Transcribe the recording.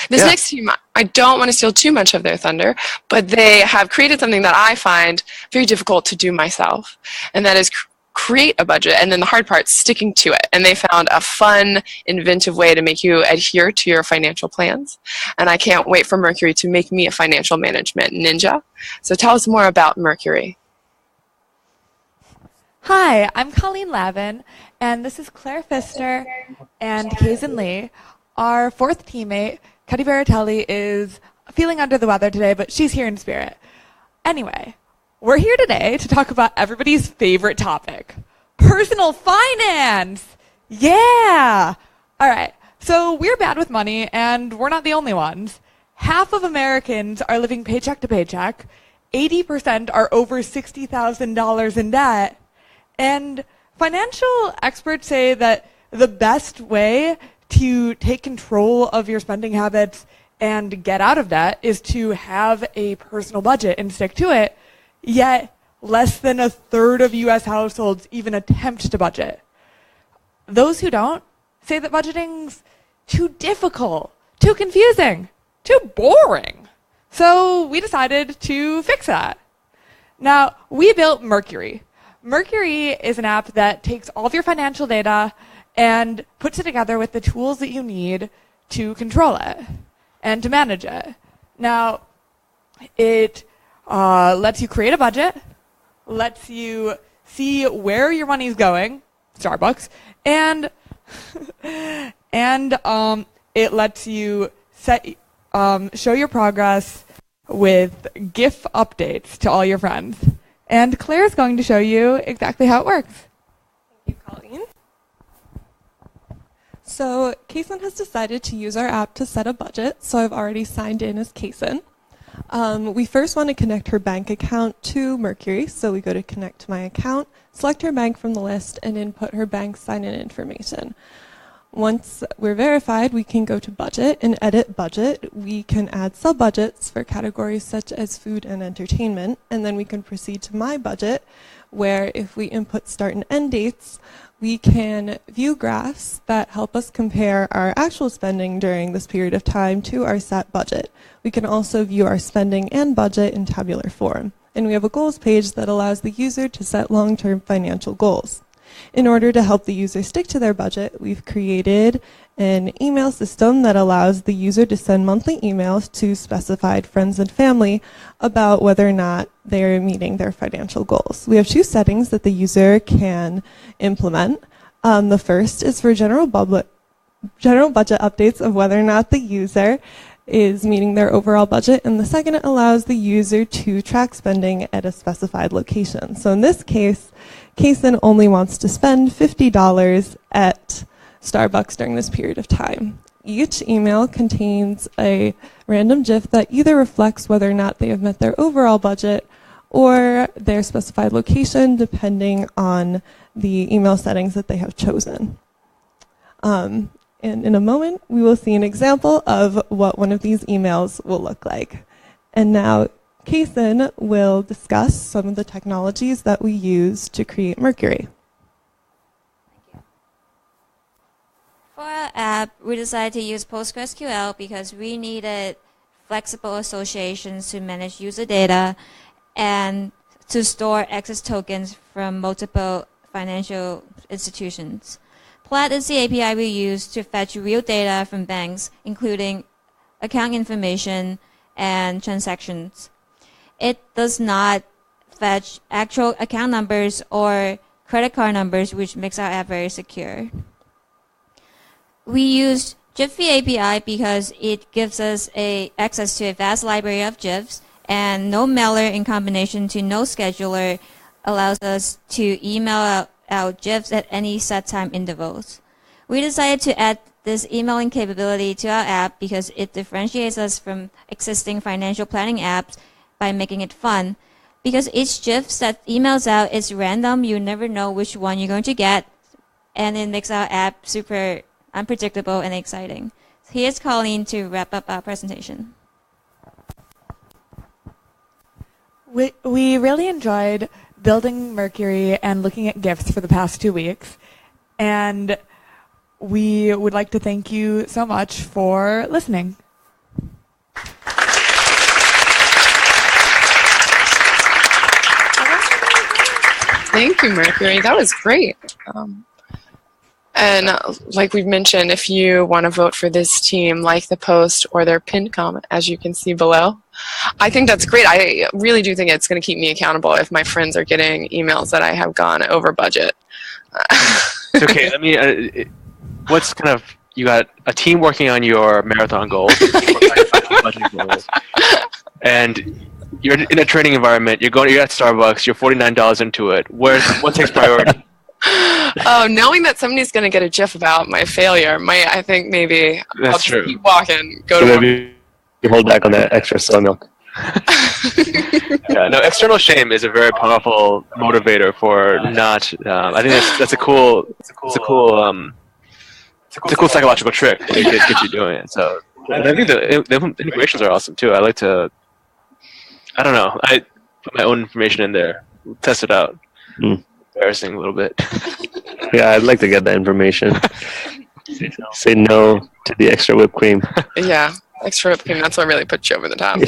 This next team, I don't want to steal too much of their thunder, but they have created something that I find very difficult to do myself, and that is create a budget, and then the hard part, sticking to it. And they found a fun, inventive way to make you adhere to your financial plans. And I can't wait for Mercury to make me a financial management ninja. So tell us more about Mercury. Hi, I'm Colleen Lavin, and this is Claire Pfister and Kaisin. Our fourth teammate, Ketti Barateli, is feeling under the weather today, but she's here in spirit. Anyway, we're here today to talk about everybody's favorite topic, personal finance. Yeah! All right, so we're bad with money, and we're not the only ones. Half of Americans are living paycheck to paycheck. 80% are over $60,000 in debt. And financial experts say that the best way to take control of your spending habits and get out of debt is to have a personal budget and stick to it. Yet, less than a third of U.S. households even attempt to budget. Those who don't say that budgeting's too difficult, too confusing, too boring. So we decided to fix that. Now, we built Mercury. Mercury is an app that takes all of your financial data and puts it together with the tools that you need to control it and to manage it. Now, it lets you create a budget, lets you see where your money's going, Starbucks, and it lets you show your progress with GIF updates to all your friends. And Claire's going to show you exactly how it works. Thank you, Colleen. So Kaisin has decided to use our app to set a budget, so I've already signed in as Kaisin. We first want to connect her bank account to Mercury, so we go to connect to my account, select her bank from the list, and input her bank sign-in information. Once we're verified, we can go to budget and edit budget. We can add sub-budgets for categories such as food and entertainment, and then we can proceed to my budget, where if we input start and end dates, we can view graphs that help us compare our actual spending during this period of time to our set budget. We can also view our spending and budget in tabular form. And we have a goals page that allows the user to set long-term financial goals. In order to help the user stick to their budget, we've created an email system that allows the user to send monthly emails to specified friends and family about whether or not they're meeting their financial goals. We have two settings that the user can implement. The first is for general budget updates of whether or not the user is meeting their overall budget, and the second allows the user to track spending at a specified location. So in this case, Kaisin only wants to spend $50 at Starbucks during this period of time. Each email contains a random GIF that either reflects whether or not they have met their overall budget or their specified location, depending on the email settings that they have chosen. And in a moment, we will see an example of what one of these emails will look like. And now, Kaisin will discuss some of the technologies that we use to create Mercury. For our app, we decided to use PostgreSQL because we needed flexible associations to manage user data and to store access tokens from multiple financial institutions. Plaid is the API we use to fetch real data from banks, including account information and transactions. It does not fetch actual account numbers or credit card numbers, which makes our app very secure. We use Jiffy API because it gives us access to a vast library of GIFs, and no mailer in combination to no scheduler allows us to email out GIFs at any set time intervals. We decided to add this emailing capability to our app because it differentiates us from existing financial planning apps by making it fun. Because each GIF that emails out is random, you never know which one you're going to get, and it makes our app super unpredictable and exciting. Here's Colleen to wrap up our presentation. We really enjoyed building Mercury and looking at GIFs for the past 2 weeks. And we would like to thank you so much for listening. Thank you, Mercury. That was great. And like we've mentioned, if you want to vote for this team, like the post or their pinned comment, as you can see below. I think that's great. I really do think it's going to keep me accountable if my friends are getting emails that I have gone over budget. Okay, let me. What's kind of, you got a team working on your marathon goals, and you're in a training environment. You're at Starbucks. You're $49 into it. What takes priority? Oh, knowing that somebody's going to get a GIF about my failure, I think maybe That's I'll just true. keep walking. So maybe you hold back on that extra soy milk. Yeah, no, external shame is a very powerful motivator for not. I think that's a cool psychological trick to get you doing it. So, and I think the integrations are awesome too. I like to. I don't know. I put my own information in there, test it out. Embarrassing a little bit. Yeah, I'd like to get that information. Say no to the extra whipped cream. Yeah, extra whipped cream. That's what really puts you over the top.